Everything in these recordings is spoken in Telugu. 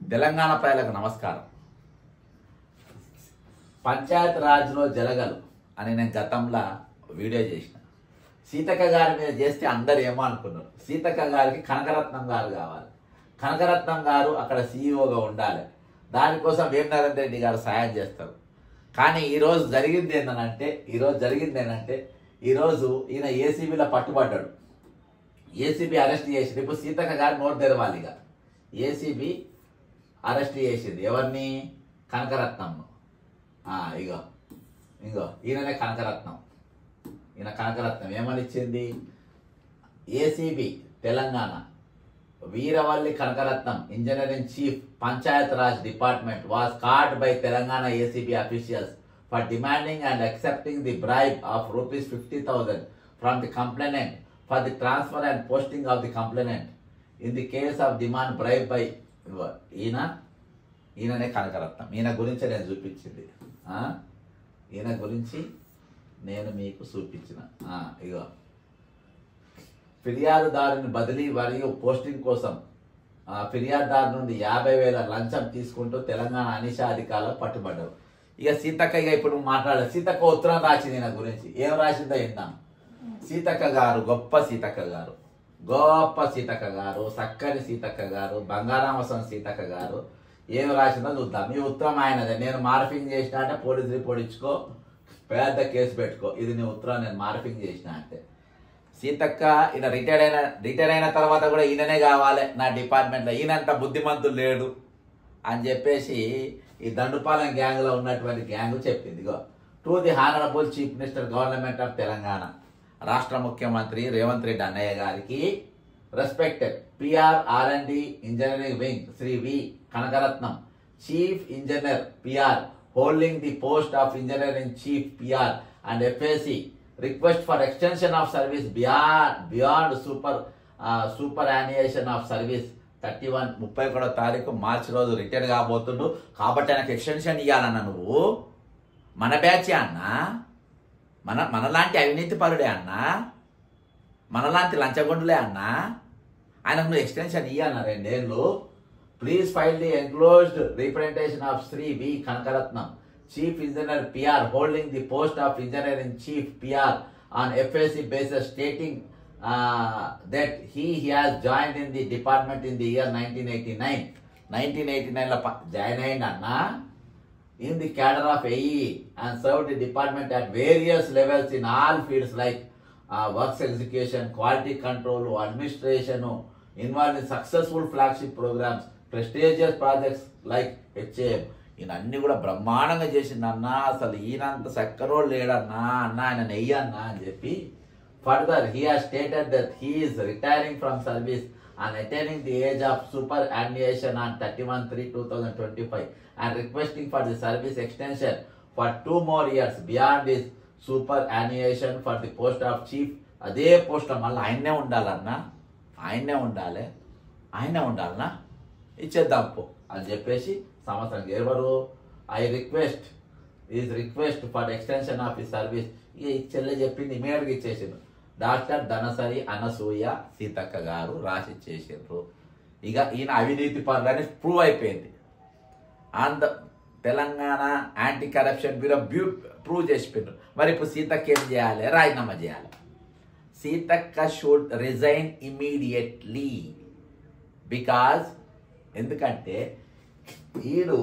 తెలంగాణ ప్రజలకు నమస్కారం. పంచాయత్ రాజ్లో జలగలు అని నేను గతంలో వీడియో చేసిన. సీతక్క గారి మీద చేస్తే అందరు ఏమో అనుకున్నారు. సీతక్క గారికి కనకరత్నం గారు కావాలి. కనకరత్నం గారు అక్కడ సీఈఓగా ఉండాలి. దానికోసం వేమనారాయణ రెడ్డి గారు సాయం చేస్తారు. కానీ ఈరోజు జరిగింది ఏంటంటే ఈరోజు ఈయన ఏసీబీలో పట్టుబడ్డాడు. ఏసీబీ అరెస్ట్ చేసింది. ఇప్పుడు సీతక్క గారు నోటు తెరవాలి. ఇక ఏసీబీ అరెస్ట్ చేసింది ఎవరిని? కనకరత్నంను. ఇగో ఈయననే కనకరత్నం. ఈయన కనకరత్నం ఏమని ఇచ్చింది? ACB Telangana Veeravalli Kanakaratnam, engineering chief, Panchayat Raj department, was caught by Telangana ACB officials for demanding and accepting the bribe of rupees 50,000 from the complainant for the transfer and posting of the complainant. In the case of demand bribe by ఈయననే కనకరత్నం. ఈయన గురించి నేను చూపించింది. ఈయన గురించి నేను మీకు చూపించిన. ఇగో ఫిర్యాదుదారుని బదిలీ మరియు పోస్టింగ్ కోసం ఫిర్యాదుదారు నుండి 50,000 లంచం తీసుకుంటూ తెలంగాణ అనిషా అధికారులు పట్టుబడ్డారు. ఇక సీతక్క ఇప్పుడు మాట్లాడారు. సీతక్క ఉత్తరం రాసింది ఈయన గురించి. ఏం రాసిందో విందాం. సీతక్క గారు గొప్ప సీతక్క గారు, చక్కని సీతక్క గారు, బంగారామసం సీతక్క గారు ఏం రాసిందో చూద్దాం. ఈ ఉత్తరం ఆయనదే. నేను మార్ఫింగ్ చేసిన అంటే పోలీస్ రిపోర్ట్ ఇచ్చుకో, పెద్ద కేసు పెట్టుకో. ఇది నీ ఉత్తరం, నేను మార్ఫింగ్ చేసిన అంటే. సీతక్క ఈయన రిటైర్ అయిన తర్వాత కూడా ఈయననే కావాలి నా డిపార్ట్మెంట్లో, ఈయనంత బుద్ధిమంతులు లేడు అని చెప్పేసి ఈ దండుపాలెం గ్యాంగ్లో ఉన్నటువంటి గ్యాంగ్ చెప్పింది. ఇగో to the honourable chief minister government of Telangana, రాష్ట్ర ముఖ్యమంత్రి రేవంత్ రెడ్డి అన్నయ్య గారికి, respected PR R and D engineering wing Shri V Kanakaratnam, chief engineer PR holding the post of engineering chief PR and FAC, request for extension of service beyond superannuation of service 31 తారీఖు మార్చి రోజు రిటైర్ కాబోతుండు. కాబట్టి ఆయనకు ఎక్స్టెన్షన్ ఇవ్వాలన్న. నువ్వు మన బ్యాచ్ అన్నా, మనలాంటి అవినీతి పరుడే అన్నా, మనలాంటి లంచగొండులే అన్నా, ఆయనకు నువ్వు ఎక్స్టెన్షన్ ఇవ్వాలన్న 2 ఏళ్ళు. Please file the enclosed representation of Sri V. Kanakaratnam, Chief Engineer PR, holding the post of Engineering Chief PR on FAC basis, stating that he has joined in the department in the year 1989. 1989 join ayindanna in the cadre of AE and served the department at various levels in all fields like works execution, quality control, administration, involved in successful flagship programs, prestigious projects like HAM. ఈయన అన్ని కూడా బ్రహ్మాండంగా చేసిందన్నా. అసలు ఈయనంత చక్కరోడు లేడన్నా అన్న, ఆయన నెయ్యన్నా అని చెప్పి. Further he has stated that he is retiring from service and attaining the age of superannuation on 31/3/2025 and requesting for the service extension for 2 more years beyond this superannuation for the post of chief. అదే పోస్ట్లో మళ్ళీ ఆయన్నే ఉండాలన్నా, ఆయన్నే ఉండాలన్నా, ఇచ్చేద్దాం పో అని చెప్పేసి సంవత్సరం. ఎవరు? రిక్వెస్ట్ ఫర్ ఎక్స్టెన్షన్ ఆఫ్ ఈ సర్వీస్. ఇక చెల్లె చెప్పింది, ఇమీడియట్గా ఇచ్చేసిండ్రు. డాక్టర్ ధనసరి అనసూయ సీతక్క గారు రాసి ఇచ్చేసిండ్రు. ఇక ఈయన అవినీతి పరులని ప్రూవ్ అయిపోయింది. Telangana anti corruption bureau prove చేసిపోయిండ్రు. మరి ఇప్పుడు సీతక్క ఏం చేయాలి? రాజీనామా చేయాలి. Seethakka should resign immediately. Because ఎందుకంటే వీడు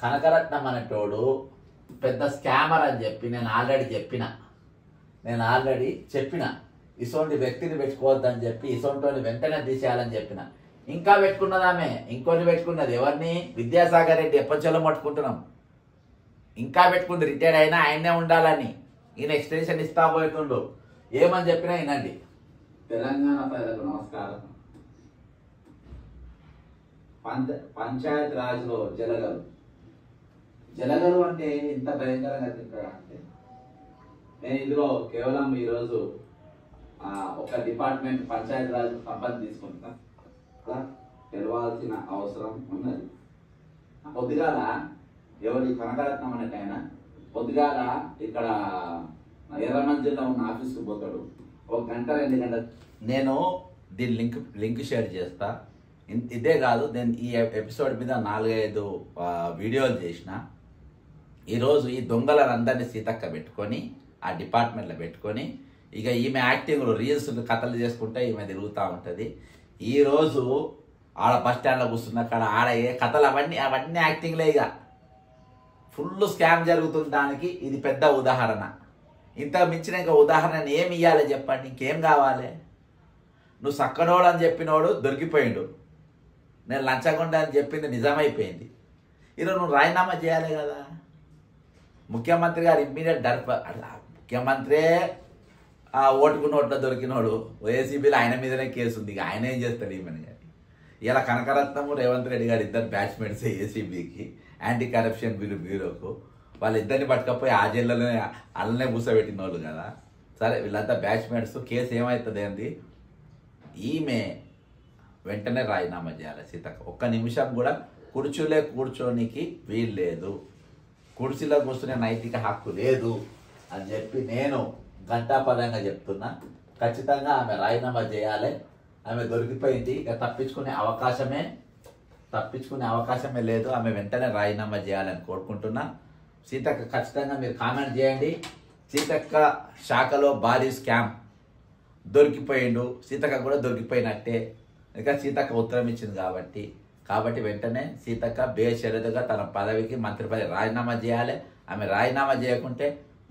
కనకరత్నం అనేటోడు పెద్ద స్కామర్ అని చెప్పి నేను ఆల్రెడీ చెప్పిన. ఇసోంటి వ్యక్తిని పెట్టుకోవద్దని చెప్పి, ఇసోంటోని వెంటనే తీసేయాలని చెప్పిన. ఇంకా పెట్టుకున్నదామే, ఇంకోటి పెట్టుకున్నది. ఎవరిని? విద్యాసాగర్ రెడ్డి. ఎప్పటిలో పట్టుకుంటున్నాం. ఇంకా పెట్టుకుంది. రిటైర్ అయినా ఆయనే ఉండాలని. ఈయన ఎక్స్టెన్షన్ ఇస్తా పోతుండు. ఏమని చెప్పినా వినండి. తెలంగాణ ప్రజలకు నమస్కారం. పంచాయత్ రాజ్లో జలగలు అంటే ఇంత భయంకరంగా తింటారా అంటే, నేను ఇందులో కేవలం ఈరోజు ఒక డిపార్ట్మెంట్ పంచాయత్ రాజ్ సంపత్తి తీసుకుంటా తెలవాల్సిన అవసరం ఉన్నది. పొద్దుగాల ఎవరి కనకరత్నం అనేటైనా పొద్దుగాల ఇక్కడ ఎర్రమంజిల్లో ఉన్న ఆఫీస్కి పోతాడు. 1 గంట 2 గంటలు. నేను దీని లింక్ షేర్ చేస్తా. ఇదే కాదు, నేను ఈ ఎపిసోడ్ మీద 4-5 వీడియోలు చేసిన. ఈరోజు ఈ దొంగలందరినీ సీతక్క పెట్టుకొని ఆ డిపార్ట్మెంట్లో పెట్టుకొని ఇక ఈమె యాక్టింగ్లు రీల్స్ కథలు చేసుకుంటే ఈమె తిరుగుతూ ఉంటుంది. ఈరోజు ఆడ బస్ స్టాండ్లో కూర్చున్న కాడ ఆడ ఏ కథలు అవన్నీ యాక్టింగ్లే. ఇక ఫుల్ స్కామ్ జరుగుతుంది. దానికి ఇది పెద్ద ఉదాహరణ. ఇంత మించిన ఇంకా ఉదాహరణ ఏమి ఇవ్వాలి చెప్పండి? ఇంకేం కావాలి? నువ్వు సక్కనోడు అని చెప్పినోడు దొరికిపోయిండు, నేను లంచగొండ అని చెప్పింది నిజమైపోయింది. ఈరోజు నువ్వు రాజీనామా చేయాలి కదా. ముఖ్యమంత్రి గారు ఇమ్మీడియట్ ముఖ్యమంత్రే ఓటుకు నోట్లో దొరికినోడు, ఏసీబీలో ఆయన మీదనే కేసు ఉంది. ఇక ఆయన ఏం చేస్తాడు ఈమెను గారి? ఇలా కనకరత్నము రేవంత్ రెడ్డి గారు ఇద్దరు బ్యాచ్మేట్స్ ఏసీబీకి, యాంటీ కరప్షన్ బ్యూరోకు. వాళ్ళిద్దరిని పట్టుకపోయి ఆ జైల్లోనే అల్లనే కూర్చోబెట్టిన వాళ్ళు కదా. సరే వీళ్ళంతా బ్యాచ్మేట్స్. కేసు ఏమవుతుంది ఏంది? ఈమె వెంటనే రాజీనామా చేయాలి సీతక్క. ఒక్క నిమిషం కూడా కుర్చీలో కూర్చోనికి వీలు లేదు, కుర్చీలో కూర్చునే నైతిక హక్కు లేదు అని చెప్పి నేను ఘంటాపదంగా చెప్తున్నా. ఖచ్చితంగా ఆమె రాజీనామా చేయాలి. ఆమె దొరికిపోయింది, ఇక తప్పించుకునే అవకాశమే లేదు. ఆమె వెంటనే రాజీనామా చేయాలని కోరుకుంటున్నా. సీతక్క ఖచ్చితంగా మీరు కామెంట్ చేయండి. సీతక్క శాఖలో భారీ స్కామ్, దొరికిపోయిండు. సీతక్క కూడా దొరికిపోయినట్టే. ఇక సీతక్క ఉత్తరం ఇచ్చింది కాబట్టి వెంటనే సీతక్క బేషరతుగా తన పదవికి, మంత్రి పదవి రాజీనామా చేయాలి. ఆమె రాజీనామా చేయకుంటే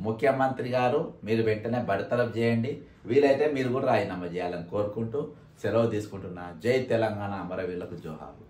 ముఖ్యమంత్రి గారు మీరు వెంటనే బర్తరఫ్ చేయండి. వీలైతే మీరు కూడా రాజీనామా చేయాలని కోరుకుంటూ సెలవు తీసుకుంటున్నా. జై తెలంగాణ, అమరవీరులకు జోహార్లు.